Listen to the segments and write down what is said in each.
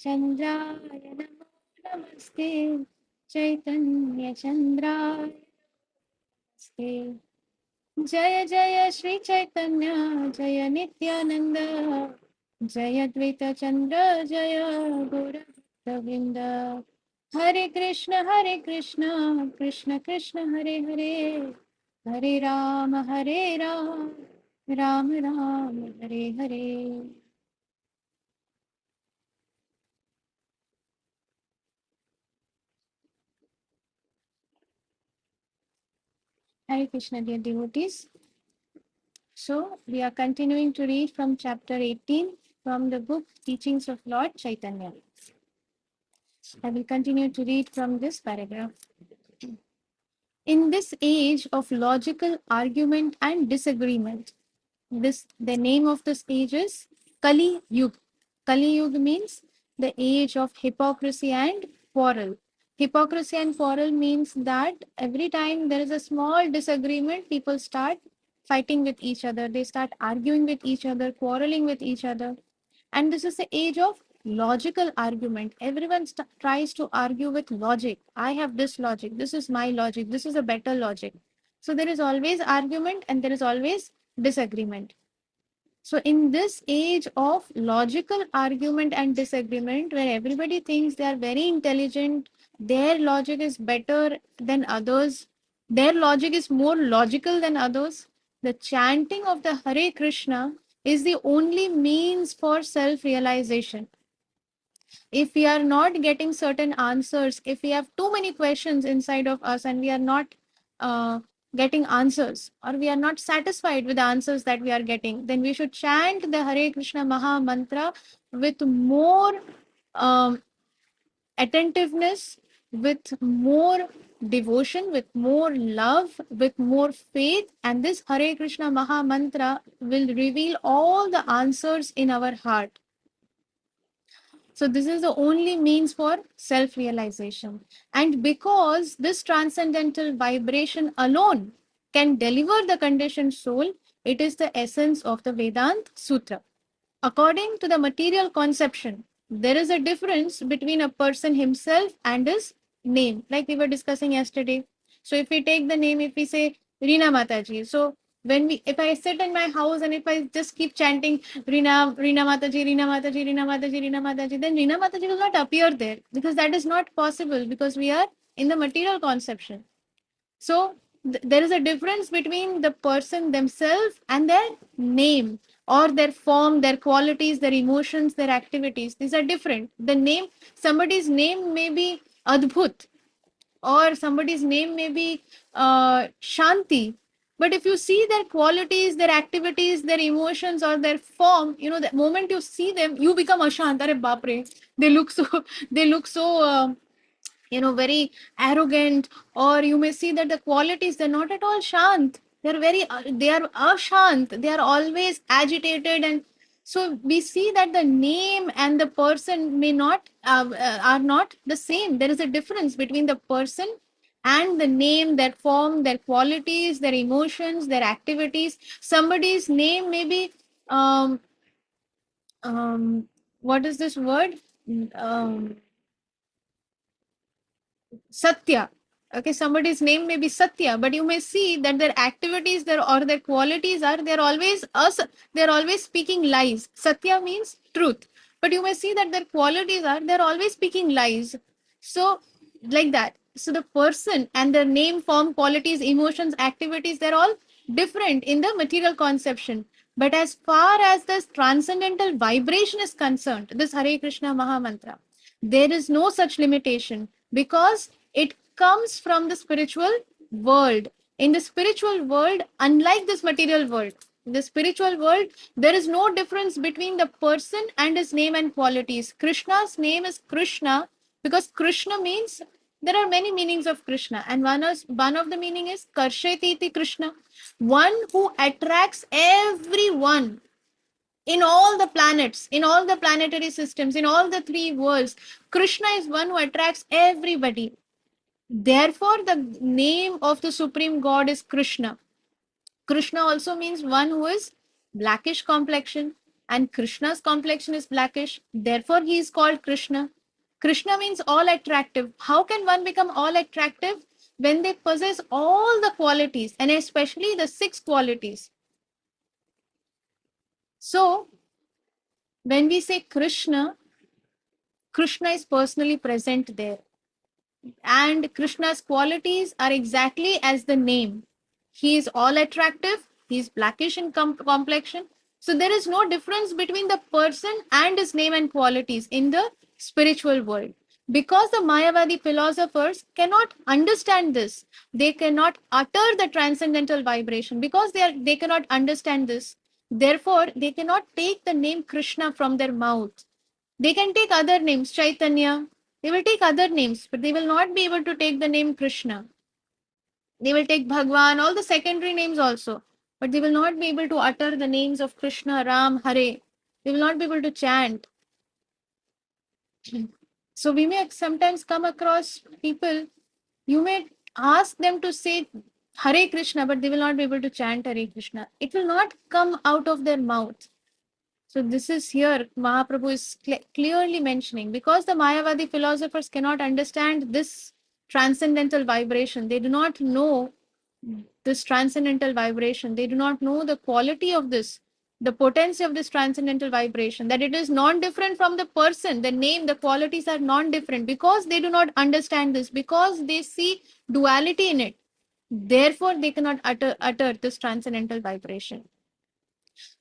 चन्द्राय नमो नमस्ते चैतन्यचन्द्राय नमस्ते जय जय श्री चैतन्य जय नित्यानंद जय द्वैत चंद्र जय गौरविंद हरे Krishna Krishna Krishna Hare Hare Hare Ram Ram Ram Hare Hare. Hare Krishna, dear devotees. So, we are continuing to read from chapter 18 from the book Teachings of Lord Chaitanya. I will continue to read from this paragraph. In this age of logical argument and disagreement, the name of this age is Kali Yuga. Kali Yuga means the age of hypocrisy and quarrel. Hypocrisy and quarrel means that every time there is a small disagreement, people start fighting with each other. They start arguing with each other, quarreling with each other. And this is the age of logical argument. Everyone tries to argue with logic. I have this logic. This is my logic. This is a better logic. So there is always argument and there is always disagreement. So in this age of logical argument and disagreement, where everybody thinks they are very intelligent, their logic is better than others, their logic is more logical than others, the chanting of the Hare Krishna is the only means for self-realization. If we are not getting certain answers, if we have too many questions inside of us and we are not getting answers, or we are not satisfied with the answers that we are getting, then we should chant the Hare Krishna Maha Mantra with more um, attentiveness, with more devotion, with more love, with more faith, and this Hare Krishna Maha Mantra will reveal all the answers in our heart. So this is the only means for self-realization. And because this transcendental vibration alone can deliver the conditioned soul, it is the essence of the Vedanta Sutra. According to the material conception, there is a difference between a person himself and his name, like we were discussing yesterday. So if we take the name, if we say Rina Mataji, so if I sit in my house and if I just keep chanting Rina Mataji, Rina Mataji, Rina Mataji, Rina Mataji, then Rina Mataji will not appear there, because that is not possible, because we are in the material conception. So there is a difference between the person themselves and their name, or their form, their qualities, their emotions, their activities. These are different. The name, somebody's name may be Adbhut, or somebody's name may be Shanti. But if you see their qualities, their activities, their emotions, or their form, the moment you see them, you become Ashant. Are Bapre. They look so, they look so, very arrogant, or you may see that the qualities, they're not at all shant. They are ashant. They are always agitated. And so we see that the name and the person may not are not the same. There is a difference between the person and the name, their form, their qualities, their emotions, their activities. Somebody's name may be um, what is this word? um, Satya. Okay, somebody's name may be Satya, but you may see that their activities, their qualities are they're always us. They're always speaking lies. Satya means truth, but you may see that their qualities are they're always speaking lies. So, like that. So the person and their name, form, qualities, emotions, activities, they're all different in the material conception. But as far as this transcendental vibration is concerned, this Hare Krishna Maha Mantra, there is no such limitation, because it comes from the spiritual world. In the spiritual world, unlike this material world, in the spiritual world, there is no difference between the person and his name and qualities. Krishna's name is Krishna because Krishna means, there are many meanings of Krishna, and one of the meaning is Karsheti Krishna, one who attracts everyone in all the planets, in all the planetary systems, in all the three worlds. Krishna is one who attracts everybody. Therefore, the name of the Supreme God is Krishna. Krishna also means one who is blackish complexion, and Krishna's complexion is blackish. Therefore, he is called Krishna. Krishna means all attractive. How can one become all attractive? When they possess all the qualities, and especially the 6 qualities. So, when we say Krishna, Krishna is personally present there. And Krishna's qualities are exactly as the name. He is all attractive, he is blackish in complexion. So there is no difference between the person and his name and qualities in the spiritual world. Because the Mayavadi philosophers cannot understand this, they cannot utter the transcendental vibration because they cannot understand this. Therefore, they cannot take the name Krishna from their mouth. They can take other names, Chaitanya. They will take other names, but they will not be able to take the name Krishna. They will take Bhagwan, all the secondary names also, but they will not be able to utter the names of Krishna, Ram, Hare. They will not be able to chant. So we may sometimes come across people, you may ask them to say Hare Krishna, but they will not be able to chant Hare Krishna. It will not come out of their mouth. So this is here Mahaprabhu is clearly mentioning, because the Mayavadi philosophers cannot understand this transcendental vibration. They do not know this transcendental vibration. They do not know the quality of this, the potency of this transcendental vibration, that it is non-different from the person, the name, the qualities are non-different, because they do not understand this, because they see duality in it. Therefore, they cannot utter this transcendental vibration.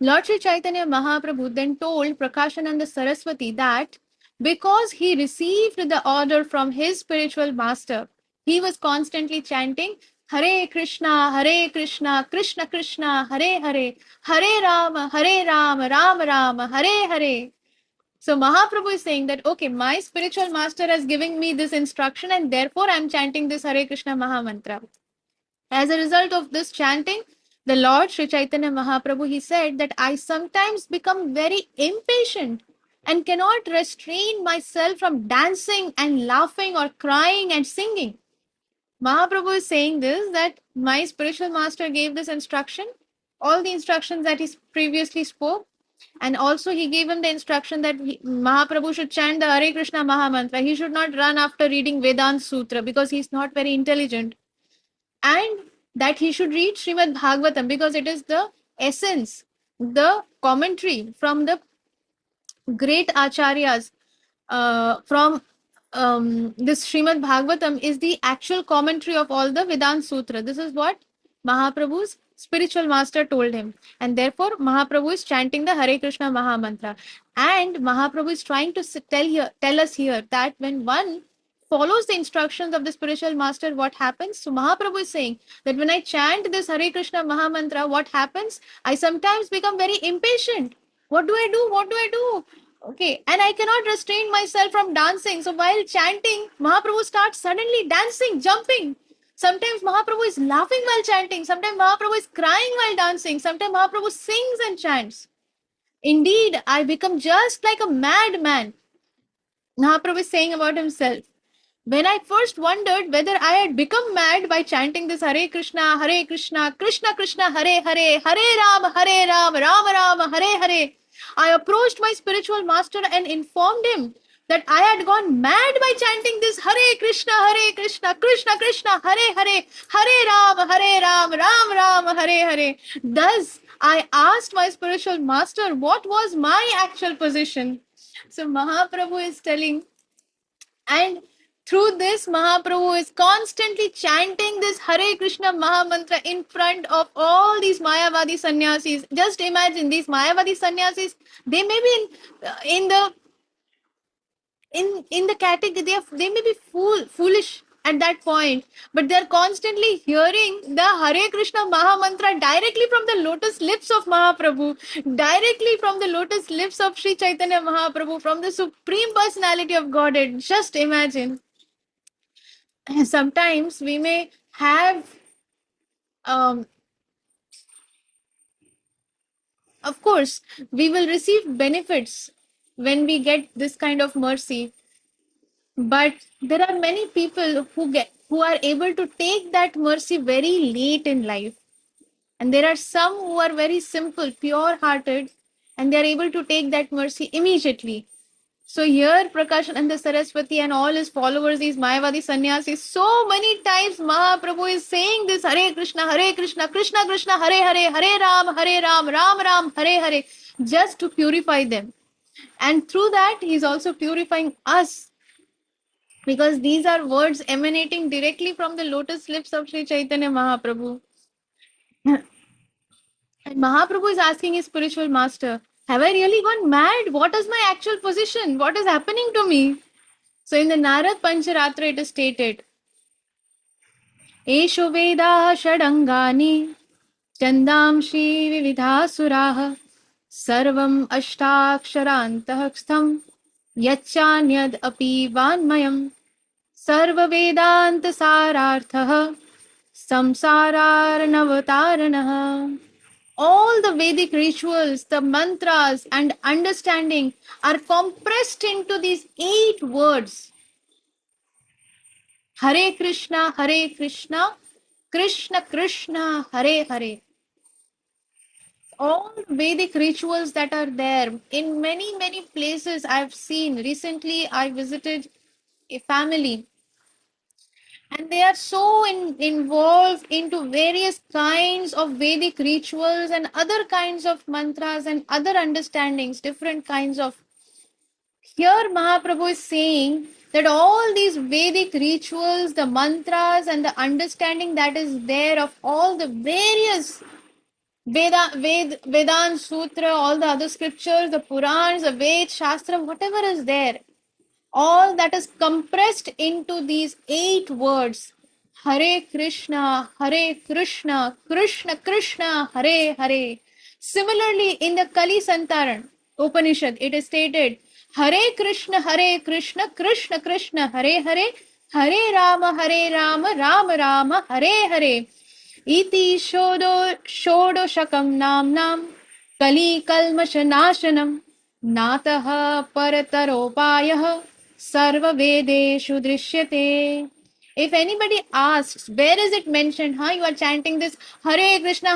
Lord Sri Chaitanya Mahaprabhu then told Prakashananda Saraswati that because he received the order from his spiritual master, he was constantly chanting Hare Krishna, Krishna Krishna, Hare Hare, Hare Rama, Rama Rama, Hare Hare. So Mahaprabhu is saying that, okay, my spiritual master has given me this instruction and therefore I am chanting this Hare Krishna Mahamantra. As a result of this chanting, the Lord Sri Chaitanya Mahaprabhu, he said that I sometimes become very impatient and cannot restrain myself from dancing and laughing or crying and singing. Mahaprabhu is saying this, that my spiritual master gave this instruction, all the instructions that he previously spoke, and also he gave him the instruction that Mahaprabhu should chant the Hare Krishna Mahamantra. He should not run after reading Vedanta Sutra because he's not very intelligent. And that he should read Srimad Bhagavatam because it is the essence, the commentary from the great acharyas. From this Srimad Bhagavatam is the actual commentary of all the Vedanta Sutra. This is what Mahaprabhu's spiritual master told him. And therefore, Mahaprabhu is chanting the Hare Krishna Mahamantra. And Mahaprabhu is trying to tell us here that when one follows the instructions of the spiritual master, what happens? So Mahaprabhu is saying that when I chant this Hare Krishna Mahamantra, what happens? I sometimes become very impatient. What do I do? What do I do? Okay, and I cannot restrain myself from dancing. So while chanting, Mahaprabhu starts suddenly dancing, jumping. Sometimes Mahaprabhu is laughing while chanting. Sometimes Mahaprabhu is crying while dancing. Sometimes Mahaprabhu sings and chants. Indeed, I become just like a madman. Mahaprabhu is saying about himself. When I first wondered whether I had become mad by chanting this Hare Krishna, Krishna Krishna, Hare Hare, Hare Ram, Ram Ram, Hare Hare, I approached my spiritual master and informed him that I had gone mad by chanting this Hare Krishna, Krishna Krishna, Hare Hare, Hare Ram, Ram Hare Hare. Thus, I asked my spiritual master what was my actual position. So Mahaprabhu is telling, and through this, Mahaprabhu is constantly chanting this Hare Krishna Mahamantra in front of all these Mayavadi sannyasis. Just imagine these Mayavadi sannyasis, they may be in the category, they may be foolish at that point, but they are constantly hearing the Hare Krishna Mahamantra directly from the lotus lips of Mahaprabhu, directly from the lotus lips of Sri Chaitanya Mahaprabhu, from the Supreme Personality of Godhead. Just imagine. Sometimes we may have, of course, we will receive benefits when we get this kind of mercy, but there are many people who are able to take that mercy very late in life, and there are some who are very simple, pure hearted, and they are able to take that mercy immediately. So here Prakashananda Saraswati and all his followers, these Mayavadi sannyasis, so many times Mahaprabhu is saying this Hare Krishna, Krishna Krishna, Hare Hare, Hare Ram, Ram Ram, Hare Hare, just to purify them. And through that, he is also purifying us, because these are words emanating directly from the lotus lips of Sri Chaitanya Mahaprabhu. And Mahaprabhu is asking his spiritual master, have I really gone mad? What is my actual position? What is happening to me? So in the Narad Pancharatra it is stated, Esho Vedaha Shadangani Chandamshi Vividhasuraha Sarvam Ashtaksharaantah Stham Yachanyad Api Vanmayam Sarva Vedanta Sararthah Samsararnavataranah. All the Vedic rituals, the mantras and understanding are compressed into these 8 words. Hare Krishna, Krishna Krishna, Hare Hare. All Vedic rituals that are there in many places I've seen. Recently, I visited a family, and they are so involved into various kinds of Vedic rituals and other kinds of mantras and other understandings, different kinds of. Here Mahaprabhu is saying that all these Vedic rituals, the mantras and the understanding that is there of all the various Vedanta Sutra, all the other scriptures, the Purans, the Ved, Shastra, whatever is there, all that is compressed into these 8 words. Hare Krishna, Krishna Krishna, Hare Hare. Similarly, in the Kali Santaran Upanishad, it is stated, Hare Krishna, Krishna Krishna, Hare Hare. Hare Rama, Rama Rama, Hare Hare. Iti Shodoshakam Namnam Kali Kalmashanashanam Nataha Parataropayah Sarva Vedeshu Drishyate. If anybody asks, where is it mentioned? You are chanting this Hare Krishna,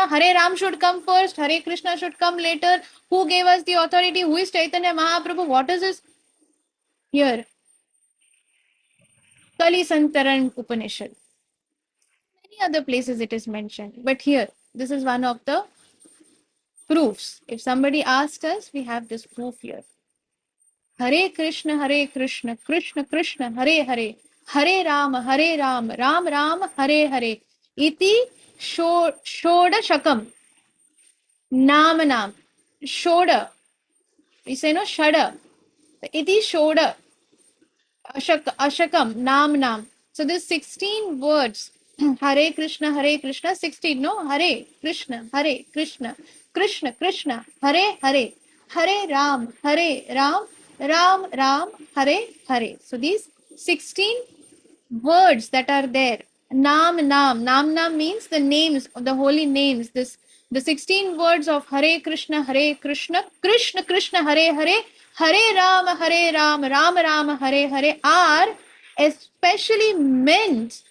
Hare Ram should come first, Hare Krishna should come later. Who gave us the authority? Who is Chaitanya Mahaprabhu? What is this? Here, Kali Santaran Upanishad. Many other places it is mentioned, but here, this is one of the proofs. If somebody asked us, we have this proof here. Hare Krishna, Krishna Krishna, Hare Hare. Hare Rama, Ram Ram, Hare Hare. Iti Shodashakam. Namanam. Shoda. We say no, Shada. Iti Shoda. Ashakam. Nam. So this 16 words. Hare Krishna, 16. No, Hare Krishna, Krishna Krishna, Hare Hare. Hare Ram, Ram Ram, Hare Hare. So these 16 words that are there. Nam means the names of the holy names. The 16 words of Hare Krishna, Krishna Krishna, Hare Hare. Hare Ram, Ram Ram, Hare Hare are especially meant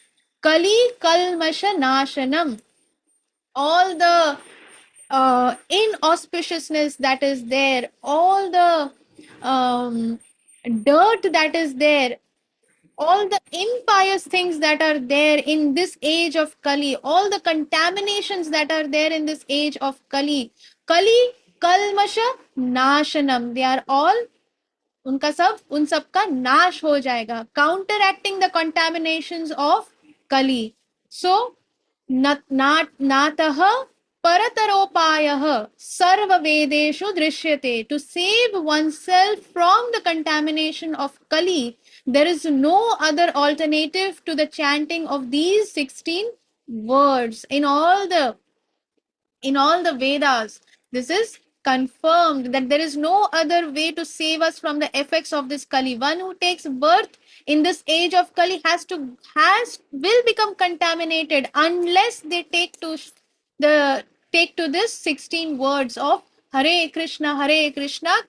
Kali Kalmasha Nashanam. All the inauspiciousness that is there, all the dirt that is there, all the impious things that are there in this age of Kali, all the contaminations that are there in this age of Kali, Kalmasha Nashanam, they are all उन सब का नाश हो जाएगा, counteracting the contaminations of Kali. So natah parataropayah sarva vedeshu drishyate. To save oneself from the contamination of Kali, there is no other alternative to the chanting of these 16 words in all the Vedas. This is confirmed that there is no other way to save us from the effects of this Kali. One who takes birth in this age of Kali will become contaminated unless they take to this 16 words of Hare Krishna,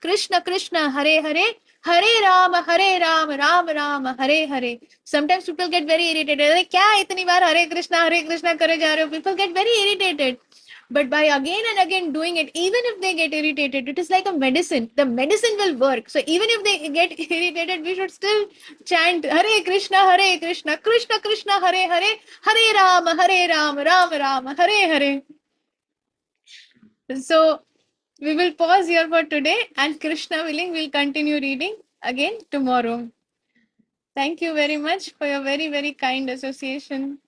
Krishna Krishna, Hare Hare. Hare Rama, Ram Ram, Hare Hare. Sometimes people get very irritated. Kya itni baar Hare Krishna करे जा रहे हो? People get very irritated. But by again and again doing it, even if they get irritated, it is like a medicine. The medicine will work. So even if they get irritated, we should still chant Hare Krishna, Krishna Krishna, Hare Hare, Hare Ram, Ram Ram, Hare Hare. So we will pause here for today, and Krishna willing, we'll continue reading again tomorrow. Thank you very much for your very, very kind association.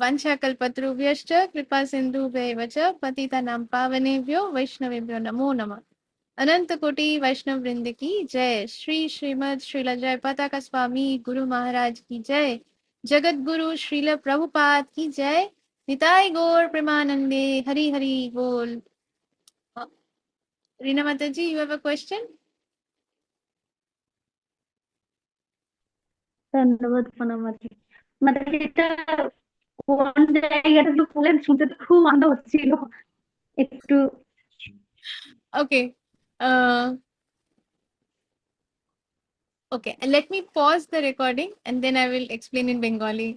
वंशाकल्पतरुभ्यश्च कृपा सिन्धुभ्यैव च पतितानां पावनेभ्यो वैष्णवेभ्यो नमो नमः. अनंत कोटि वैष्णव वृंद की जय. श्री श्रीमद श्रील जय पताका स्वामी गुरु महाराज की जय. जगत गुरु श्रील प्रभुपाद की जय. निताय गौर प्रेमानंदे. हरि हरि बोल. Reena Mataji, you have a question? ধন্যবাদ প্রণামাজি। মানে এটা কোন জায়গাটা একটু বলেন, শুনতে তো খুব আনন্দ হচ্ছিল একটু। Okay. Okay, let me pause the recording and then I will explain in Bengali.